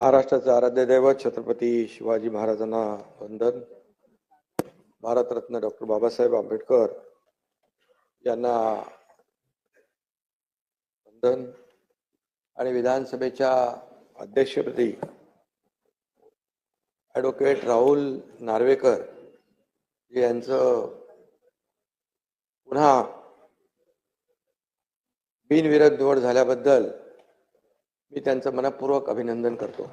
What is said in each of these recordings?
महाराष्ट्राचे आराध्य दैवत छत्रपती शिवाजी महाराजांना वंदन. भारतरत्न डॉक्टर बाबासाहेब आंबेडकर यांना वंदन. आणि विधानसभेच्या अध्यक्षपदी ॲडव्होकेट राहुल नार्वेकर यांचं पुन्हा बिनविरोध निवड झाल्याबद्दल मी त्यांचं मनपूर्वक अभिनंदन करतो.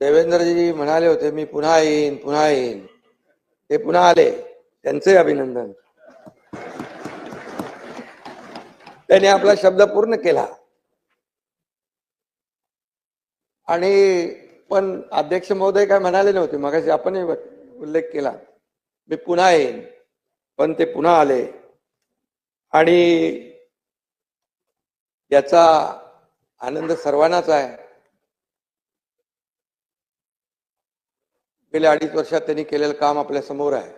देवेंद्रजी म्हणाले होते मी पुन्हा येईन, ते पुन्हा आले, त्यांचे अभिनंदन. त्यांनी आपला शब्द पूर्ण केला. आणि पण अध्यक्ष महोदय काय म्हणाले नव्हते, मगाशी आपण उल्लेख केला मी पुन्हा येईन, पण ते पुन्हा आले. आणि याचा आनंद सर्वांनाच आहे. गेल्या 2.5 वर्षात त्यांनी केलेलं काम आपल्या समोर आहे.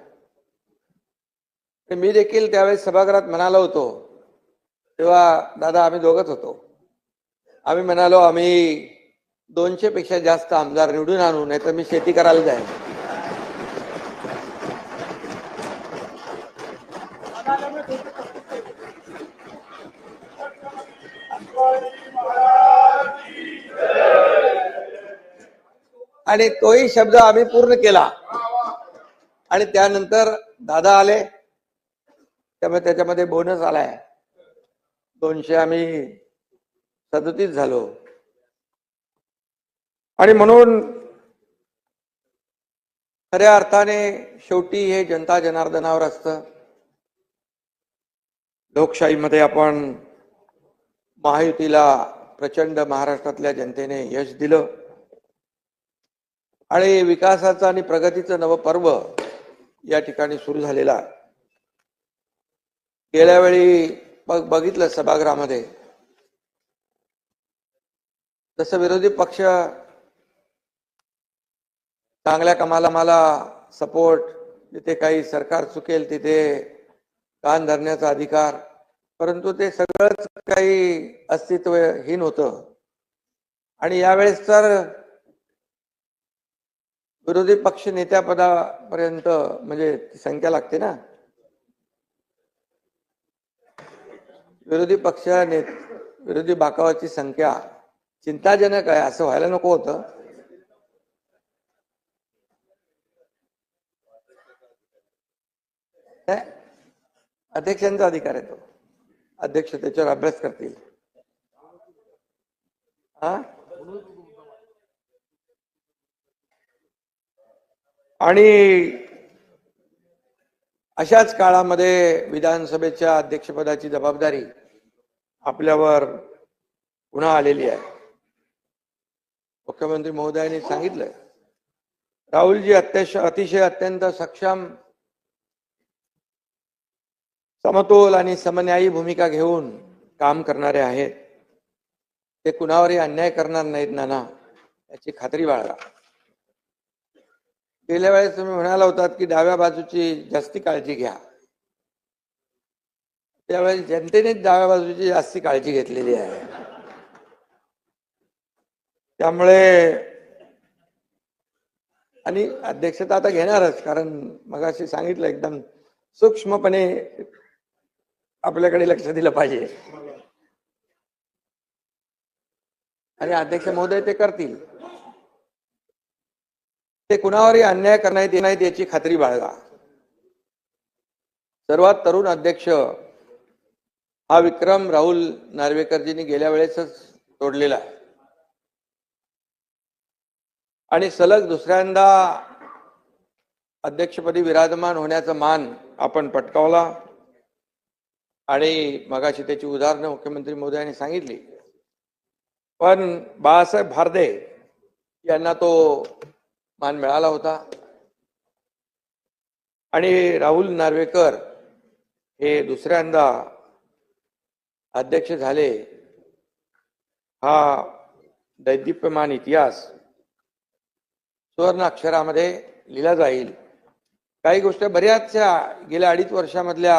मी देखील त्यावेळेस सभागृहात म्हणालो होतो, तेव्हा दादा आम्ही दोघंच होतो. आम्ही म्हणालो आम्ही 200 पेक्षा जास्त आमदार निवडून आणू, नाही तर मी शेती करायला जाईन. आणि तोही शब्द आम्ही पूर्ण केला. आणि त्यानंतर दादा आले, त्यामुळे त्याच्यामध्ये बोनस आलाय. 200 आम्ही 37 झालो. आणि म्हणून खऱ्या अर्थाने शेवटी हे जनता जनार्दनावर असतं. लोकशाहीमध्ये आपण महायुतीला प्रचंड महाराष्ट्रातल्या जनतेने यश दिलं आणि विकासाचं आणि प्रगतीचं नवं पर्व या ठिकाणी सुरू झालेलं आहे. गेल्या वेळी बघितलं सभागृहामध्ये जसं विरोधी पक्ष चांगल्या कामाला मला सपोर्ट, जिथे काही सरकार चुकेल तिथे कान धरण्याचा अधिकार, परंतु ते सगळंच काही अस्तित्वहीन होतं. आणि यावेळेस तर विरोधी पक्ष नेत्यापदापर्यंत म्हणजे संख्या लागते ना, विरोधी बाकावाची संख्या चिंताजनक आहे. असं व्हायला नको होतं. अध्यक्षांचा अधिकार आहे तो. अध्यक्ष त्याच्यावर अभ्यास करतील. आणि अशाच काळामध्ये विधानसभेच्या अध्यक्षपदाची जबाबदारी आपल्यावर पुन्हा आलेली आहे. मुख्यमंत्री महोदयांनी सांगितलं राहुलजी अतिशय अत्यंत सक्षम, समतोल आणि समन्यायी भूमिका घेऊन काम करणारे आहेत. ते कुणावरही अन्याय करणार नाहीत नाना, याची खात्री बाळगा. गेल्या वेळेस तुम्ही म्हणाला होतात की डाव्या बाजूची जास्ती काळजी घ्या. त्यावेळेस जनतेनेच डाव्या बाजूची जास्ती काळजी घेतलेली आहे. त्यामुळे आणि अध्यक्षता आता घेणारच, कारण मगाशी सांगितलं एकदम सूक्ष्मपणे आपल्याकडे लक्ष दिलं पाहिजे. आणि अध्यक्ष महोदय ते करतील. ते कुणावरही अन्याय करण्यात येत नाहीत याची खात्री बाळगा. सर्वात तरुण अध्यक्ष हा विक्रम राहुल नार्वेकरजींनी गेल्या वेळेसच तोडलेला आहे. आणि सलग दुसऱ्यांदा अध्यक्षपदी विराजमान होण्याचा मान आपण पटकावला. आणि मगाशी त्याची उदाहरणं मुख्यमंत्री महोदयांनी सांगितली. पण बाळासाहेब भारदे यांना तो मान मिळाला होता. आणि राहुल नार्वेकर हे दुसऱ्यांदा अध्यक्ष झाले. हा दैदिप्यमान इतिहास सुवर्ण अक्षरामध्ये लिहिला जाईल. काही गोष्टी बऱ्याचशा गेल्या 2.5 वर्षामधल्या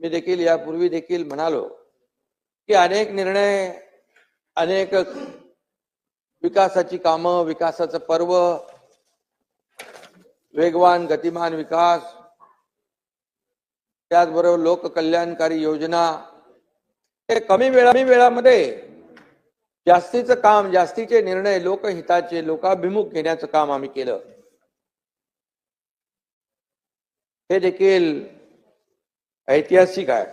मी देखील यापूर्वी देखील म्हणालो की अनेक निर्णय, अनेक विकासाची कामं, विकासाचं पर्व, वेगवान गतिमान विकास, त्याचबरोबर लोककल्याणकारी योजना, हे कमी वेळामध्ये जास्तीचं काम, जास्तीचे निर्णय लोकहिताचे, लोकाभिमुख घेण्याचं काम आम्ही केलं. हे देखील ऐतिहासिक आहे.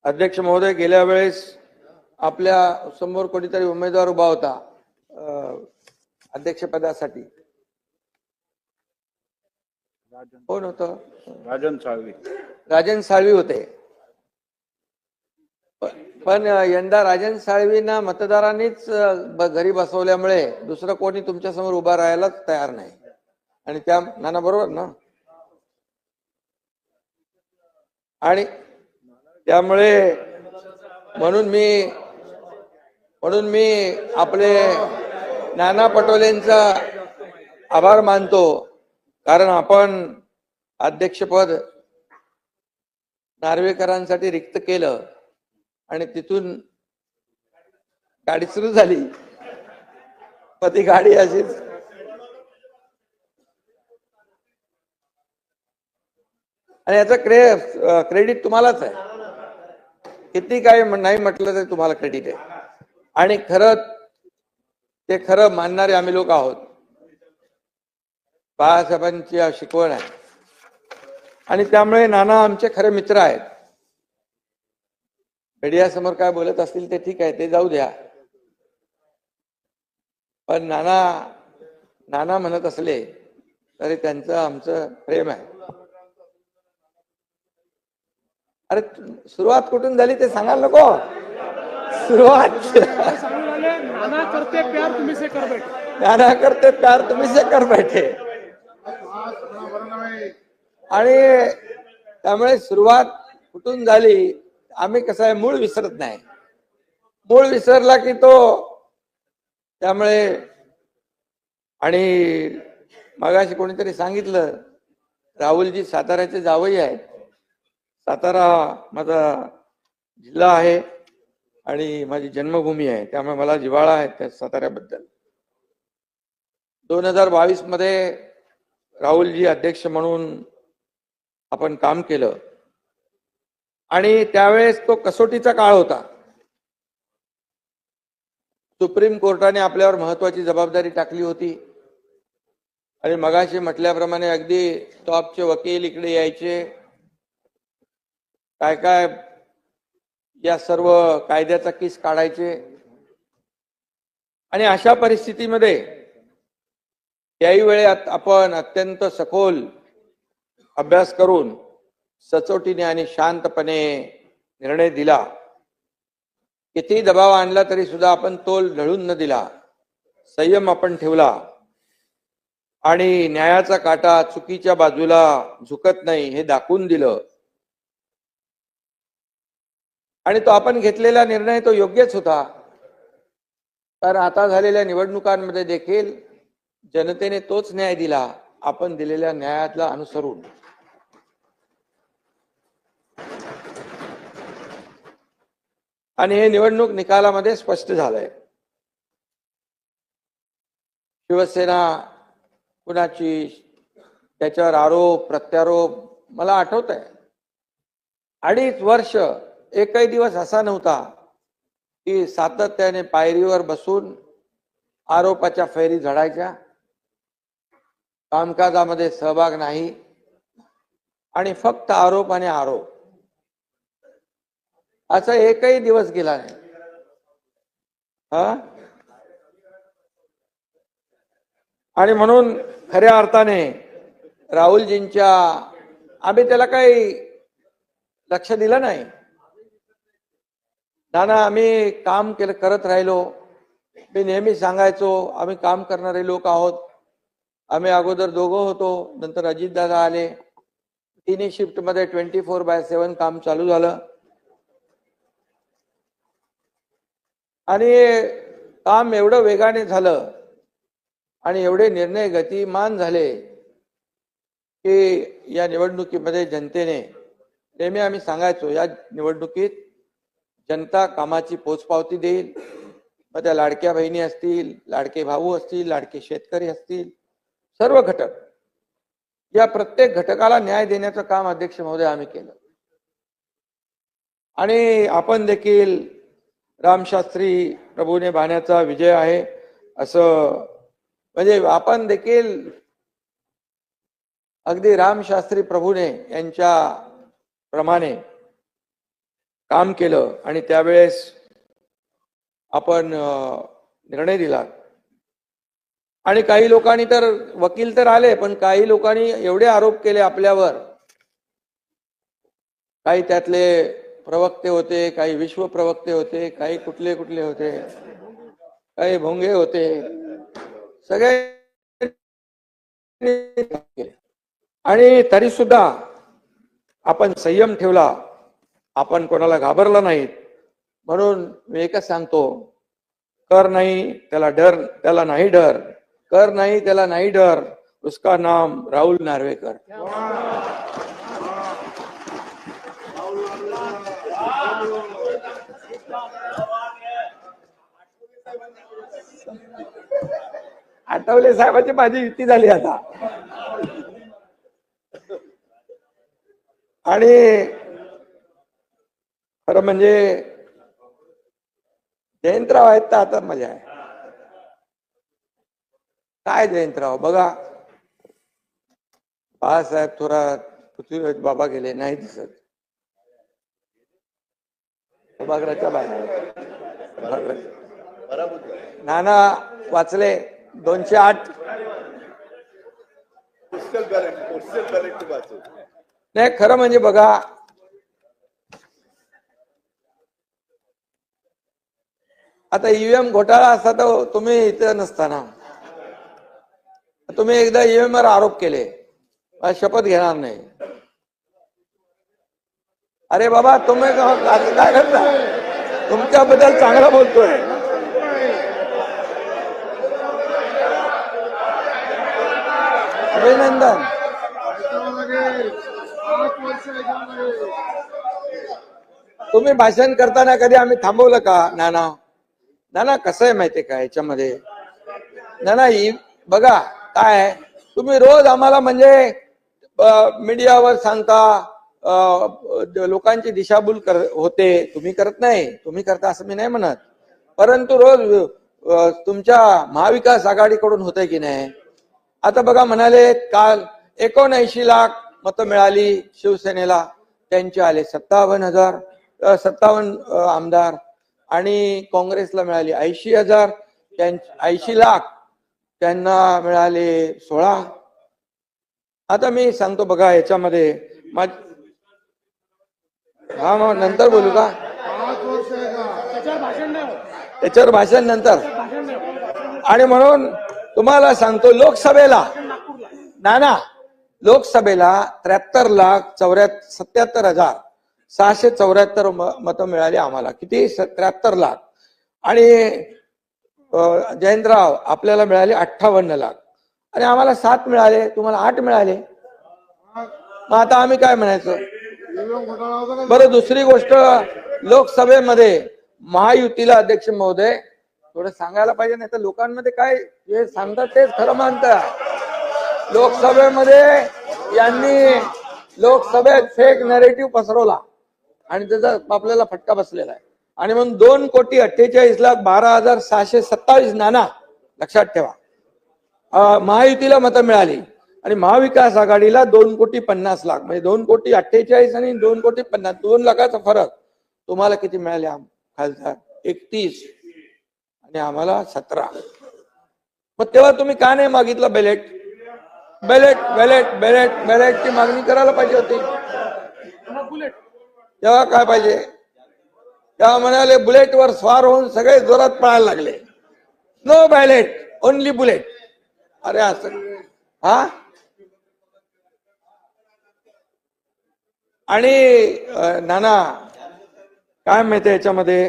अध्यक्ष महोदय, गेल्या वेळेस आपल्या समोर कोणीतरी उमेदवार उभा होता अध्यक्षपदासाठी. कोण होतं? राजन साळवी होते. पण यंदा राजन साळवींना मतदारांनीच घरी बसवल्यामुळे दुसरं कोणी तुमच्या समोर उभा राहायलाच तयार नाही. आणि त्या नाना बरोबर ना, आणि त्यामुळे म्हणून मी आपले नाना पटोलेंचा आभार मानतो, कारण आपण अध्यक्षपद नार्वेकरांसाठी रिक्त केलं आणि तिथून गाडी सुरू झाली. पण ती गाडी अशीच आणि याचं क्रेडिट तुम्हालाच आहे. किती काय नाही म्हटलं तरी तुम्हाला क्रेडिट आहे. आणि खरं मानणारे आम्ही लोक आहोत. बाळासाहेबांची शिकवण आहे आणि त्यामुळे नाना आमचे खरे मित्र आहेत. मीडियासमोर काय बोलत असतील ते ठीक आहे, ते जाऊ द्या. पण नाना म्हणत असले तरी त्यांचं आमचं प्रेम आहे. अरे सुरुवात कुठून झाली ते सांगायला नको. सुरुवात नाना करते प्यार तुम्ही से कर बैठे. आणि त्यामुळे सुरुवात कुठून झाली, आम्ही कसं आहे, मूळ विसरत नाही. मूळ विसरला की तो, त्यामुळे. आणि मगाशी कोणीतरी सांगितलं, राहुलजी साताऱ्याचे जावई आहेत. सातारा माझा जिल्हा आहे आणि माझी जन्मभूमी आहे, त्यामुळे मला जिव्हाळा आहे त्या साताऱ्याबद्दल. 2022 मध्ये राहुलजी अध्यक्ष म्हणून आपण काम केलं आणि त्यावेळेस तो कसोटीचा काळ होता. सुप्रीम कोर्टाने आपल्यावर महत्वाची जबाबदारी टाकली होती आणि मगाशी म्हटल्याप्रमाणे अगदी टॉपचे वकील इकडे यायचे, काय या सर्व कायद्याचा किस काढायचे. आणि अशा परिस्थितीमध्ये याही वेळेत आपण अत्यंत सखोल अभ्यास करून सचोटीने आणि शांतपणे निर्णय दिला. किती दबाव आणला तरी सुद्धा आपण तोल ढळून न दिला, संयम आपण ठेवला आणि न्यायाचा काटा चुकीच्या बाजूला झुकत नाही हे दाखवून दिलं. आणि तो आपण घेतलेला निर्णय तो योग्यच होता. तर आता झालेल्या निवडणुकांमध्ये देखील जनतेने तोच न्याय दिला, आपण दिलेल्या न्यायाला अनुसरून. आणि हे निवडणूक निकालामध्ये स्पष्ट झालंय. शिवसेना कुणाची, त्याच्यावर आरोप प्रत्यारोप मला आठवत आहे. 2.5 वर्ष एकही दिवस असा नव्हता की सातत्याने पायरीवर बसून आरोपाच्या फैरी झडायच्या, कामकाजामध्ये सहभाग नाही आणि फक्त आरोप आणि आरोप, असा एकही दिवस गेला नाही. आणि म्हणून खऱ्या अर्थाने राहुलजींच्या, आम्ही त्याला काही लक्ष दिलं नाही. नाना आम्ही काम करत राहिलो. मी नेहमी सांगायचो आम्ही काम करणारे लोक आहोत. आम्ही अगोदर दोघं होतो, नंतर अजितदादा आले. तिन्ही शिफ्ट मध्ये 24/7 काम चालू झालं आणि काम एवढं वेगाने झालं आणि एवढे निर्णय गतिमान झाले की या निवडणुकीमध्ये जनतेने, नेहमी आम्ही सांगायचो या निवडणुकीत जनता कामाची पोचपावती देईल. मग त्या लाडक्या बहिणी असतील, लाडके भाऊ असतील, लाडके शेतकरी असतील, सर्व घटक, या प्रत्येक घटकाला न्याय देण्याचं काम अध्यक्ष महोदय आम्ही केलं. आणि आपण देखील रामशास्त्री प्रभूने बाण्याचा विजय आहे असं, म्हणजे आपण देखील अगदी रामशास्त्री प्रभूने यांच्या प्रमाणे काम केलं आणि त्यावेळेस आपण निर्णय दिला. आणि काही लोकांनी तर, वकील तर आले, पण काही लोकांनी एवढे आरोप केले आपल्यावर, काही त्यातले प्रवक्ते होते, काही विश्व प्रवक्ते होते, काही कुठले कुठले होते, काही भोंगे होते, सगळे. आणि तरी सुद्धा आपण संयम ठेवला, आपण कोणाला घाबरला नाहीत. म्हणून मी एकच सांगतो, कर नाही त्याला डर, त्याला नाही डर, कर नाही त्याला नाही डर, उसका नाम राहुल नार्वेकर. आठवले साहेबांची माझी युती झाली आता. आणि खरं म्हणजे जयंतराव आहेत तर आता मजा आहे. काय जयंतराव बघा, बाळासाहेब थोरात, पृथ्वीराज बाबा गेले, नाही दिसत. सभागृहाच्या बाहेर नाना वाचले 208. नाही खरं म्हणजे बघा, आता ईव्हीएम घोटाळा असता तर तुम्ही इथं नसताना. तुम्ही एकदा ईव्हीएम वर आरोप केले, शपथ घेणार नाही. अरे बाबा तुम्ही काय करता, तुमच्याबद्दल चांगलं बोलतोय. अभिनंदन. तुम्ही भाषण करताना कधी आम्ही थांबवलं का नाना? नाना कसं आहे माहितीये का याच्यामध्ये, नाना बघा काय आहे, तुम्ही रोज आम्हाला म्हणजे मीडियावर सांगता, लोकांची दिशाभूल होते. तुम्ही करत नाही, तुम्ही करता असं मी नाही म्हणत, परंतु रोज तुमच्या महाविकास आघाडीकडून होतंय की नाही. आता बघा म्हणाले काल 79 लाख मतं मिळाली शिवसेनेला, त्यांचे आले 57 आमदार, आणि काँग्रेसला मिळाली 80,000, 80 लाख, त्यांना मिळाले 16. आता मी सांगतो बघा याच्यामध्ये हा मग नंतर बोलू का, त्याच्यावर भाषण नंतर. आणि म्हणून तुम्हाला सांगतो, लोकसभेला नाना, लोकसभेला 73,77,674 मतं मिळाली आम्हाला. किती? 73 लाख. आणि जयंतराव आपल्याला मिळाले 58 लाख, आणि आम्हाला 7 मिळाले, तुम्हाला 8 मिळाले. मग आता आम्ही काय म्हणायचं बरं? दुसरी गोष्ट, लोकसभेमध्ये महायुतीला अध्यक्ष महोदय थोडं सांगायला पाहिजे, नाही तर लोकांमध्ये काय जे सांगतात तेच खरं मानतात. लोकसभेमध्ये यांनी लोकसभेत फेक नॅरेटिव्ह पसरवला आणि त्याचा आपल्याला फटका बसलेला आहे. आणि म्हणून 2,48,12,627 नाना लक्षात ठेवा महायुतीला मतं मिळाली, आणि महाविकास आघाडीला 2,50,00,000, म्हणजे 2,48,00,000 आणि 2,50,00,000, 2 लाखाचा फरक. तुम्हाला किती मिळाले खासदार? 31, आणि आम्हाला 17. मग तेव्हा तुम्ही का नाही मागितलं बॅलेट? बॅलेटची मागणी करायला पाहिजे होती. तेव्हा काय पाहिजे? तेव्हा म्हणाले बुलेटवर स्वार होऊन सगळे जोरात पळायला लागले. No ballot, only bullet. अरे असं हा? आणि नाना काय माहिती याच्यामध्ये,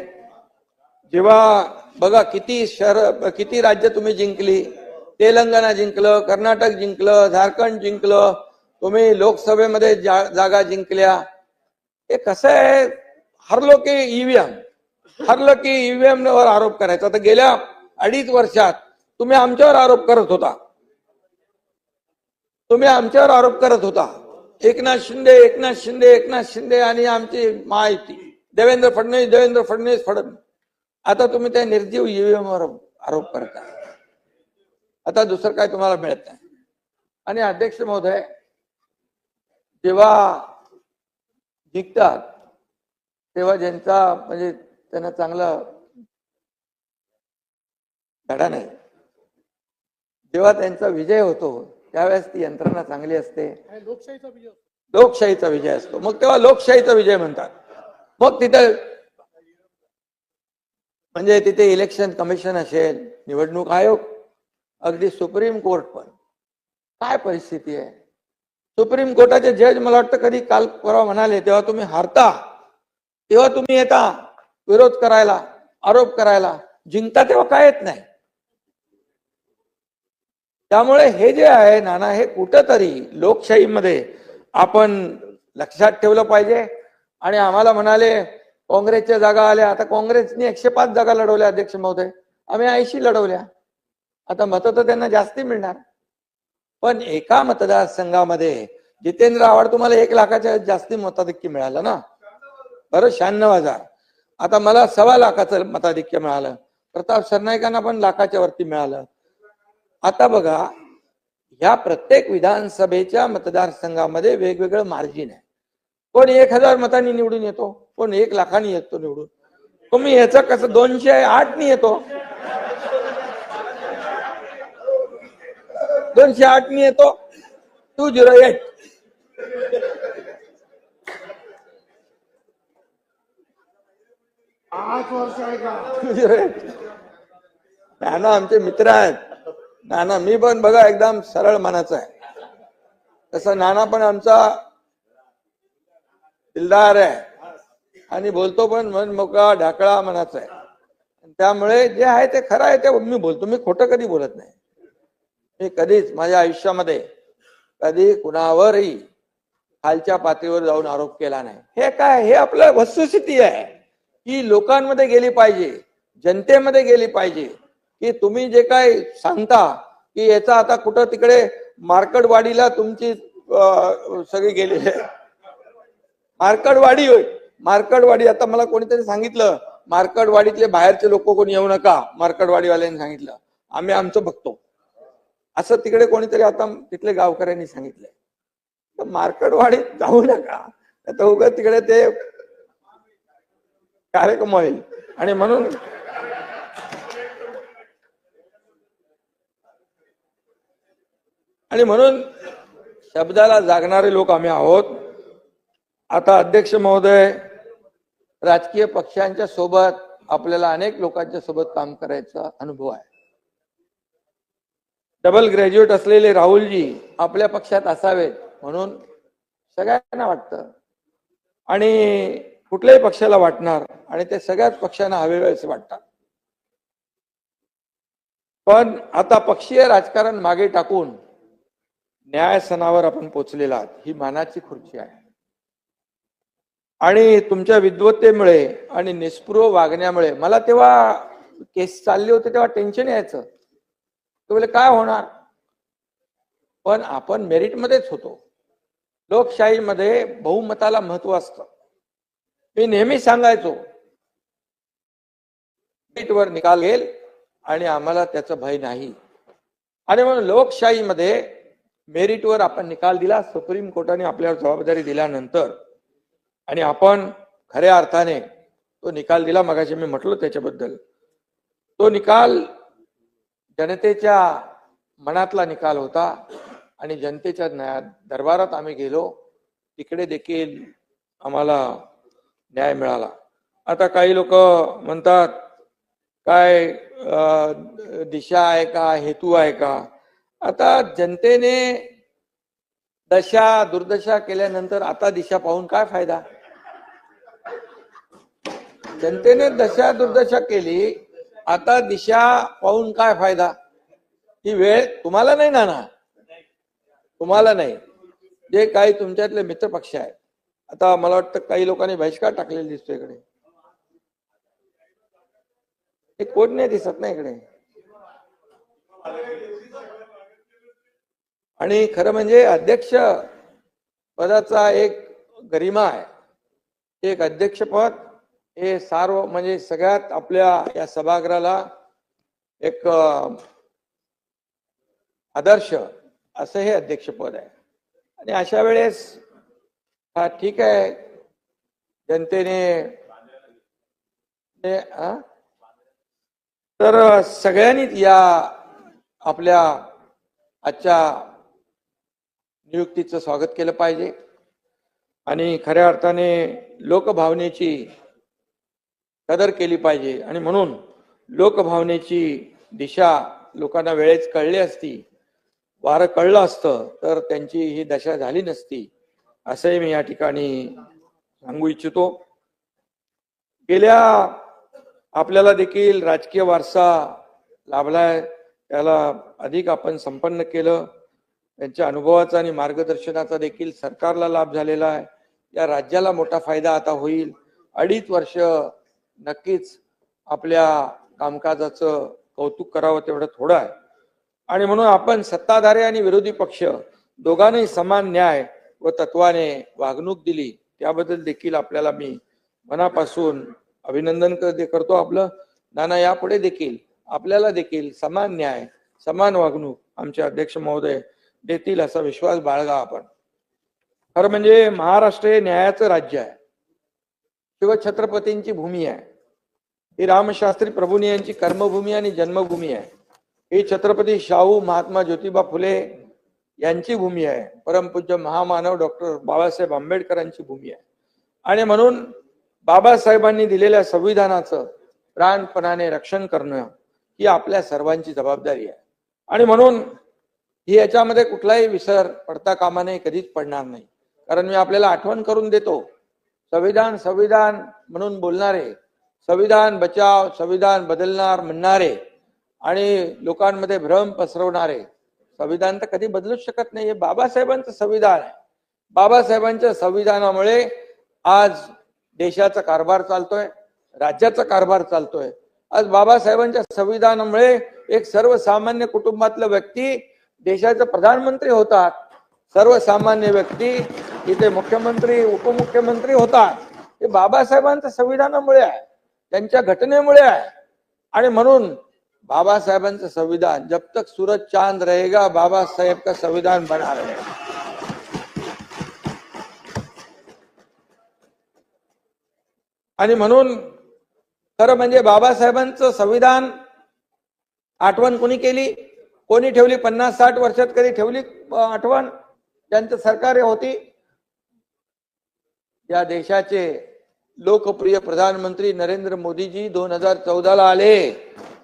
जेव्हा बघा किती राज्य तुम्ही जिंकली. तेलंगणा जिंकलं, कर्नाटक जिंकलं, झारखंड जिंकलं, तुम्ही लोकसभेमध्ये जागा जिंकल्या. हे कसं आहे, हरलो की ईव्हीएम ठरलं की ईव्हीएम वर आरोप करायचा. तर गेल्या 2.5 वर्षात तुम्ही आमच्यावर आरोप करत होता. तुम्ही आमच्यावर आरोप करत होता. एकनाथ शिंदे एकनाथ शिंदे एकनाथ शिंदे आणि आमची महायुती, देवेंद्र फडणवीस देवेंद्र फडणवीस फडणवीस. आता तुम्ही त्या निर्जीव ईव्हीएम वर आरोप करता. आता दुसरं काय तुम्हाला मिळत नाही. आणि अध्यक्ष महोदय, जेव्हा जिंकतात तेव्हा ज्यांचा म्हणजे त्यांना चांगला धडा नाही, जेव्हा त्यांचा विजय होतो त्यावेळेस ती यंत्रणा चांगली असते, लोकशाहीचा विजय असतो. मग तेव्हा लोकशाहीचा विजय म्हणतात. मग तिथे म्हणजे तिथे इलेक्शन कमिशन असेल, निवडणूक आयोग, अगदी सुप्रीम कोर्ट पण. काय परिस्थिती आहे. सुप्रीम कोर्टाचे जज मला वाटतं कधी काल परवा म्हणाले, तेव्हा तुम्ही हारता तेव्हा तुम्ही येता विरोध करायला, आरोप करायला, जिंकता तेव्हा काय येत नाही. त्यामुळे हे जे आहे नाना, हे कुठंतरी लोकशाहीमध्ये आपण लक्षात ठेवलं पाहिजे. आणि आम्हाला म्हणाले काँग्रेसच्या जागा आल्या. आता काँग्रेसने 105 जागा लढवल्या अध्यक्ष महोदय, आम्ही 80 लढवल्या. आता मतं तर त्यांना जास्ती मिळणार. पण एका मतदारसंघामध्ये जितेंद्र आव्हाड तुम्हाला 1 लाखाच्या जास्ती मताधिक्य मिळालं ना. बरं, 96,000. आता मला 1.25 लाखाचं मताधिक्य मिळालं. प्रताप सरनाईकांना पण लाखाच्या वरती मिळालं. आता बघा, ह्या प्रत्येक विधानसभेच्या मतदारसंघामध्ये वेगवेगळं मार्जिन आहे. कोण 1000 मतांनी निवडून येतो, कोण 1 लाखांनी येतो निवडून. तुम्ही याचं कसं 208 नी येतो, 208 नी येतो, 208. नाना आमचे मित्र आहेत. नाना मी पण बघा एकदम सरळ मनाचा आहे, तसं नाना पण आमचा दिलदार आहे आणि बोलतो पण मन मोकळा ढाकळा मनाचा आहे. त्यामुळे जे आहे ते खरं आहे ते मी बोलतो. मी खोटं कधी बोलत नाही. मी कधीच माझ्या आयुष्यामध्ये कधी कुणावरही खालच्या पातळीवर जाऊन आरोप केला नाही. हे काय, हे आपलं वस्तुस्थिती आहे की लोकांमध्ये गेली पाहिजे, जनतेमध्ये गेली पाहिजे. की तुम्ही जे काय सांगता की याचा आता कुठं तिकडे मार्कडवाडीला तुमची सगळी गेलेली आहे. मार्कडवाडी होय, मार्कडवाडी. आता मला कोणीतरी सांगितलं मार्कडवाडीतले बाहेरचे लोक कोणी येऊ नका, मार्कडवाडीवाल्यांनी सांगितलं, आम्ही आमचं बघतो असं तिकडे कोणीतरी आता तिथले गावकऱ्यांनी सांगितलंय. तर मार्कडवाडीत जाऊ नका, आता उगाच तिकडे ते कार्यक्रम होईल. आणि म्हणून शब्दाला जागणारे लोक आम्ही आहोत. आता अध्यक्ष महोदय, राजकीय पक्षांच्या सोबत आपल्याला अनेक लोकांच्या सोबत काम करायचा अनुभव आहे. डबल ग्रॅज्युएट असलेले राहुलजी आपल्या पक्षात असावेत म्हणून सगळ्यांना वाटतं आणि कुठल्याही पक्षाला वाटणार आणि ते सगळ्याच पक्षांना हवे असे वाटतात. पण आता पक्षीय राजकारण मागे टाकून न्यायसनावर आपण पोचलेला आहात. ही मानाची खुर्ची आहे आणि तुमच्या विद्वत्तेमुळे आणि निस्पृह वागण्यामुळे मला तेव्हा केस चालली होती तेव्हा टेन्शन यायचं. तो बोले काय होणार, पण आपण मेरिटमध्येच होतो. लोकशाहीमध्ये बहुमताला महत्व असतं. मी नेहमी सांगायचो मेरिटवर निकाल येईल आणि आम्हाला त्याचं भय नाही. आणि म्हणून लोकशाहीमध्ये मेरिटवर आपण निकाल दिला. सुप्रीम कोर्टाने आपल्यावर जबाबदारी दिल्यानंतर आणि आपण खऱ्या अर्थाने तो निकाल दिला. मगाशी मी म्हटलो त्याच्याबद्दल. तो निकाल जनतेच्या मनातला निकाल होता आणि जनतेच्या दरबारात आम्ही गेलो, तिकडे देखील आम्हाला न्याय मिळाला. आता काही लोक म्हणतात काय दिशा आहे का, हेतू आहे का. आता जनतेने दशा दुर्दशा केल्यानंतर आता दिशा पाहून काय फायदा. जनतेने दशा दुर्दशा केली, आता दिशा पाहून काय फायदा. ही वेळ तुम्हाला नाही ना, तुम्हाला नाही, जे काही तुमच्यातले मित्र पक्ष आहेत. आता मला वाटतं काही लोकांनी बहिष्कार टाकलेला दिसतो इकडे. हे कोण नाही दिसत ना इकडे. आणि खरं म्हणजे अध्यक्ष पदाचा एक गरिमा आहे. एक अध्यक्षपद हे सार्व म्हणजे सगळ्यात आपल्या या सभागृहाला एक आदर्श असं हे अध्यक्षपद आहे. आणि अशा वेळेस हा ठीक आहे, जनतेने तर सगळ्यांनीच या आपल्या आजच्या नियुक्तीचं स्वागत केलं पाहिजे आणि खऱ्या अर्थाने लोकभावनेची कदर केली पाहिजे. आणि म्हणून लोकभावनेची दिशा लोकांना वेळेच कळली असती, वारं कळलं असतं तर त्यांची ही दशा झाली नसती, असंही मी या ठिकाणी सांगू इच्छितो. गेल्या आपल्याला देखील राजकीय वारसा लाभलाय, त्याला अधिक आपण संपन्न केलं. त्यांच्या अनुभवाचा आणि मार्गदर्शनाचा देखील सरकारला लाभ झालेला आहे. या राज्याला मोठा फायदा आता होईल. 2.5 वर्ष नक्कीच आपल्या कामकाजाचं कौतुक करावं तेवढं थोडं आहे. आणि म्हणून आपण सत्ताधारी आणि विरोधी पक्ष दोघांनाही समान न्याय व तत्वाने वागणूक दिली, त्याबद्दल देखील आपल्याला मी मनापासून अभिनंदन करतो आपलं. नाना यापुढे देखील आपल्याला देखील समान न्याय समान वागणूक आमचे अध्यक्ष महोदय देतील असा विश्वास बाळगा आपण. खरं म्हणजे महाराष्ट्र हे न्यायाचं राज्य आहे, शिवछत्रपतींची भूमी आहे. ही रामशास्त्री प्रभूंनी यांची कर्मभूमी आणि जन्मभूमी आहे. ही छत्रपती शाहू महात्मा ज्योतिबा फुले यांची भूमी आहे. परमपूज्य महामानव डॉक्टर बाबासाहेब आंबेडकरांची भूमी आहे. आणि म्हणून बाबासाहेबांनी दिलेल्या संविधानाचं प्राणपणाने रक्षण करणं ही आपल्या सर्वांची जबाबदारी आहे. आणि म्हणून ही याच्यामध्ये कुठलाही विसर पडता कामा नये, कधीच पडणार नाही. कारण मी आपल्याला आठवण करून देतो, संविधान संविधान म्हणून बोलणारे, संविधान बचाव संविधान बदलणार म्हणणारे आणि लोकांमध्ये भ्रम पसरवणारे संविधान तर कधी बदलूच शकत नाही. हे बाबासाहेबांचं संविधान आहे. बाबासाहेबांच्या संविधानामुळे आज देशाचा कारभार चालतोय, राज्याचा कारभार चालतोय. आज बाबासाहेबांच्या संविधानामुळे एक सर्वसामान्य कुटुंबातला व्यक्ती देशाचे प्रधानमंत्री होतात, सर्वसामान्य व्यक्ती इथे मुख्यमंत्री उपमुख्यमंत्री होतात. हे बाबासाहेबांच्या संविधानामुळे आहे, त्यांच्या घटनेमुळे आहे. आणि म्हणून बाबासाहेबांचं संविधान, जब तक सूरज चांद रहेगा बाबा साहेब का संविधान बना रहेगा. आणि म्हणून खरं म्हणजे बाबासाहेबांचं संविधान आठवण कोणी केली, कोणी ठेवली? 50-60 वर्षात कधी ठेवली आठवण? ज्यांचं सरकार होती, या देशाचे लोकप्रिय प्रधानमंत्री नरेंद्र मोदीजी 2014ला आले.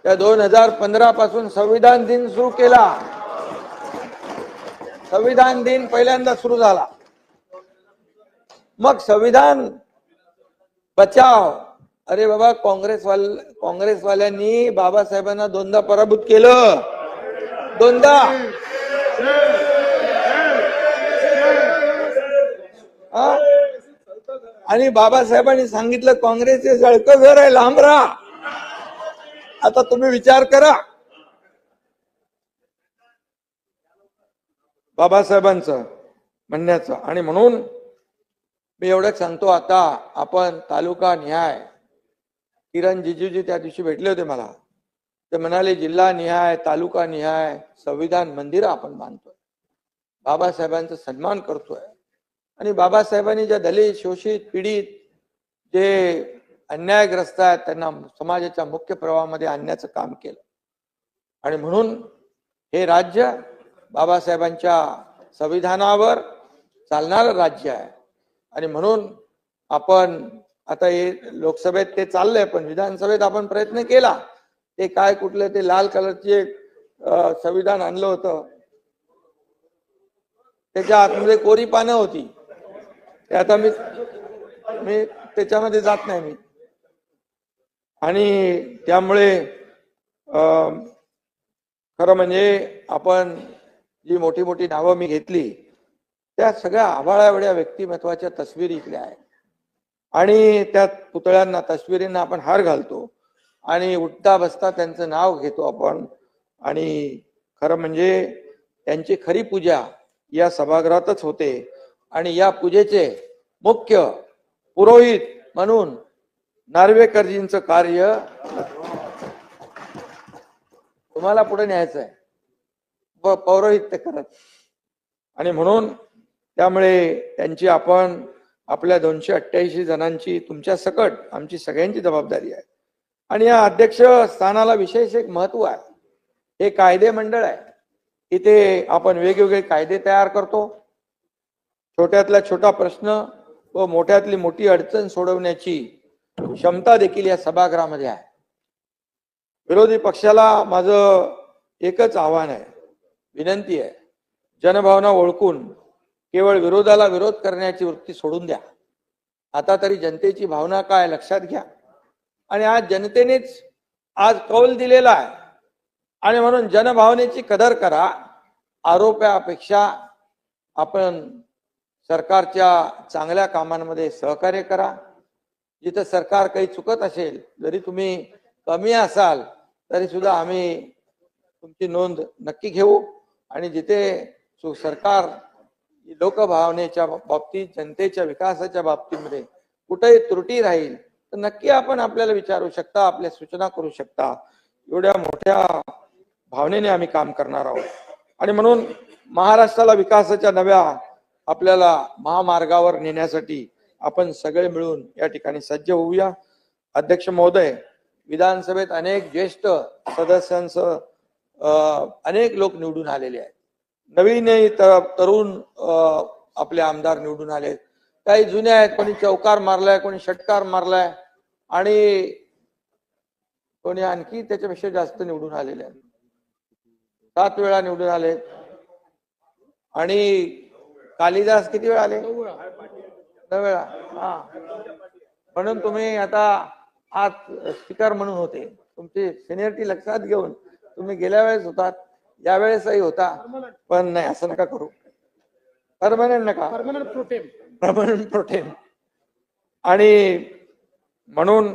त्या 2015 पासून संविधान दिन सुरू केला. संविधान दिन पहिल्यांदा सुरू झाला. मग संविधान बचाव, अरे बाबा काँग्रेसवाल्यांनी बाबासाहेबांना दोनदा पराभूत केलं, दोनदा. आणि बाबासाहेबांनी सांगितलं काँग्रेसचे जळकं घर आहे, लांब राहा. आता तुम्ही विचार करा बाबासाहेबांचं म्हणण्याचं. आणि म्हणून मी एवढंच सांगतो, आता आपण तालुका निहाय, किरण जिजूजी त्या दिवशी भेटले होते मला, ते म्हणाले जिल्हा निहाय तालुका निहाय संविधान मंदिर आपण बांधतोय, बाबासाहेबांचा सन्मान करतोय. आणि बाबासाहेबांनी ज्या दलित शोषित पीडित जे अन्यायग्रस्त आहेत त्यांना समाजाच्या मुख्य प्रवाहामध्ये आणण्याचं काम केलं. आणि म्हणून हे राज्य बाबासाहेबांच्या संविधानावर चालणारं राज्य आहे. आणि म्हणून आपण आता हे लोकसभेत ते चाललंय, पण विधानसभेत आपण प्रयत्न केला. ते काय कुठले ते लाल कलरचे संविधान आणलं होतं, त्याच्या आतमध्ये कोरी पानं होती. ते आता मी त्याच्यामध्ये जात नाही मी. आणि त्यामुळे खरं म्हणजे आपण जी मोठी मोठी नावं मी घेतली त्या सगळ्या आभाळाएवढ्या व्यक्तिमत्वाच्या तस्वीरी इकडे आहेत. आणि त्या पुतळ्यांना तस्वीरींना आपण हार घालतो. आणि उठता बसता त्यांचं नाव घेतो आपण. आणि खरं म्हणजे त्यांची खरी पूजा या सभागृहातच होते. आणि या पूजेचे मुख्य पुरोहित म्हणून नार्वेकरजींचं कार्य तुम्हाला पुढे न्यायचं आहे, पौरोहित्य करत. आणि म्हणून त्यामुळे त्यांची आपण आपल्या 288 जणांची तुमच्या सकट आमची सगळ्यांची जबाबदारी आहे. आणि या अध्यक्ष स्थानाला विशेष एक महत्व आहे. हे कायदे मंडळ आहे, इथे आपण वेगवेगळे कायदे तयार करतो. छोट्यातला छोटा प्रश्न व मोठ्यातली मोठी अडचण सोडवण्याची क्षमता देखील या सभागृहामध्ये आहे. विरोधी पक्षाला माझं एकच आव्हान आहे, विनंती आहे, जनभावना ओळखून केवळ विरोधाला विरोध करण्याची वृत्ती सोडून द्या. आता तरी जनतेची भावना काय लक्षात घ्या. आणि आज जनतेनेच आज कौल दिलेला आहे आणि म्हणून जनभावनेची कदर करा. आरोपापेक्षा आपण सरकारच्या चांगल्या कामांमध्ये सहकार्य करा. जिथे सरकार काही चुकत असेल, जरी तुम्ही कमी असाल तरी सुद्धा आम्ही तुमची नोंद नक्की घेऊ. आणि जिथे सरकार लोकभावनेच्या बाबतीत, जनतेच्या विकासाच्या बाबतीमध्ये कुठेही त्रुटी राहील तर नक्की आपण आपल्याला विचारू शकता, आपल्या सूचना करू शकता. एवढ्या मोठ्या भावनेने आम्ही काम करणार आहोत. आणि म्हणून महाराष्ट्राला विकासाच्या नव्या आपल्याला महामार्गावर नेण्यासाठी आपण सगळे मिळून या ठिकाणी सज्ज होऊया. अध्यक्ष महोदय, विधानसभेत अनेक ज्येष्ठ सदस्यांसह अनेक लोक निवडून आलेले आहेत. नवीन तरुण आपले आमदार निवडून आले. काही जुने आहेत, कोणी चौकार मारलाय, कोणी षटकार मारलाय आणि कोणी आणखी त्याच्यापेक्षा जास्त निवडून आलेले आहेत. 7 वेळा निवडून आले. आणि कालिदास किती वेळा आले? 9 वेळा. हा, म्हणून तुम्ही आता आज स्पीकर म्हणून होते. तुमची सिनियरिटी लक्षात घेऊन तुम्ही गेल्या वेळेस होतात, यावेळेसही होता. पण नाही, असं नका करू. परमनंट नका, परमनंट प्रोटेम. आणि म्हणून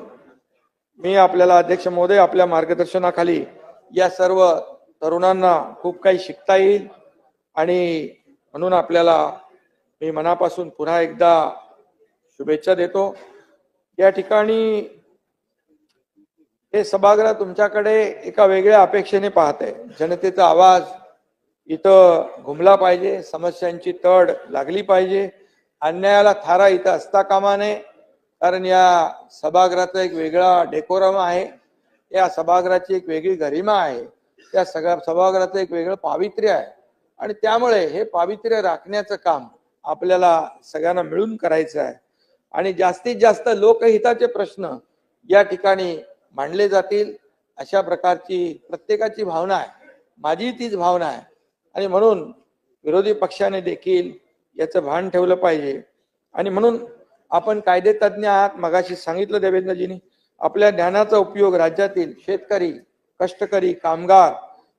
मी आपल्याला अध्यक्ष महोदय, आपल्या मार्गदर्शनाखाली या सर्व तरुणांना खूप काही शिकता येईल. आणि म्हणून आपल्याला मी मनापासून पुन्हा एकदा शुभेच्छा देतो. या ठिकाणी हे सभागृह तुमच्याकडे एका वेगळ्या अपेक्षेने पाहते. जनतेचा आवाज इथं घुमला पाहिजे, समस्यांची तड लागली पाहिजे, अन्यायाला थारा इथं असता कामा नये. कारण या सभागृहाचा एक वेगळा डेकोरम आहे, या सभागृहाची एक वेगळी गरिमा आहे, त्या सगळ्या सभागृहाचं एक वेगळं पावित्र्य आहे. आणि त्यामुळे हे पावित्र्य राखण्याचं काम आपल्याला सगळ्यांना मिळून करायचं आहे. आणि जास्तीत जास्त लोकहिताचे प्रश्न या ठिकाणी मांडले जातील अशा प्रकारची प्रत्येकाची भावना आहे. माझी तीच भावना आहे. आणि म्हणून विरोधी पक्षाने देखील याचं भान ठेवलं पाहिजे. आणि म्हणून आपण कायदे तज्ञ आहात, मगाशी सांगितलं देवेंद्रजींनी. आपल्या ज्ञानाचा उपयोग राज्यातील शेतकरी, कष्टकरी, कामगार,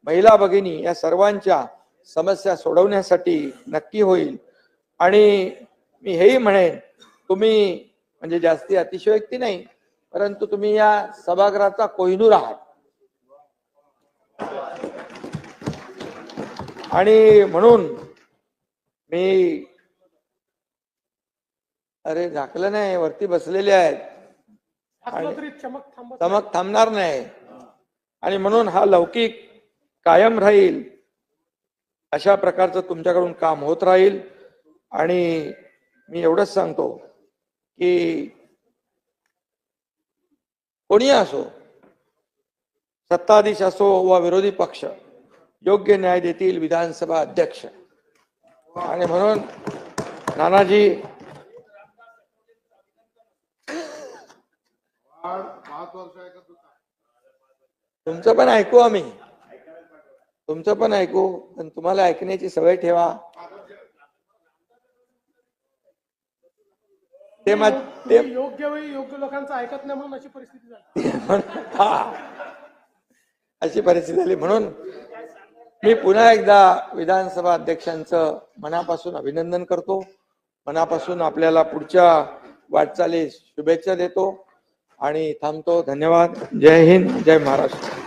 महिला भगिनी या सर्वांच्या समस्या सोडवण्यासाठी नक्की होईल. आणि मी हेही म्हणेन, तुम्ही म्हणजे जास्ती अतिशयोक्ती नाही, परंतु तुम्ही या सभागृहाचा कोहिनूर आहात. आणि म्हणून मी अरे झाकलं नाही, वरती बसलेले आहेत, चमक थांबणार नाही. आणि म्हणून हा लौकिक कायम राहील अशा प्रकारचं तुमच्याकडून काम होत राहील. आणि मी एवढंच सांगतो की कोणी असो, सत्ताधीश असो वा विरोधी पक्ष, योग्य न्याय देतील विधानसभा अध्यक्ष. आणि म्हणून नानाजी, तुमचं पण ऐकू, आम्ही तुमचं पण ऐकू, पण तुम्हाला ऐकण्याची सवय ठेवा. ते योग्य वेळी योग्य लोकांचं ऐकत नाही म्हणून अशी परिस्थिती झाली. अशी परिस्थिती झाली. म्हणून मी पुन्हा एकदा विधानसभा अध्यक्षांचं मनापासून अभिनंदन करतो, मनापासून आपल्याला पुढच्या वाटचालीस शुभेच्छा देतो. आणि थांबतो. धन्यवाद. जय हिंद, जय महाराष्ट्र.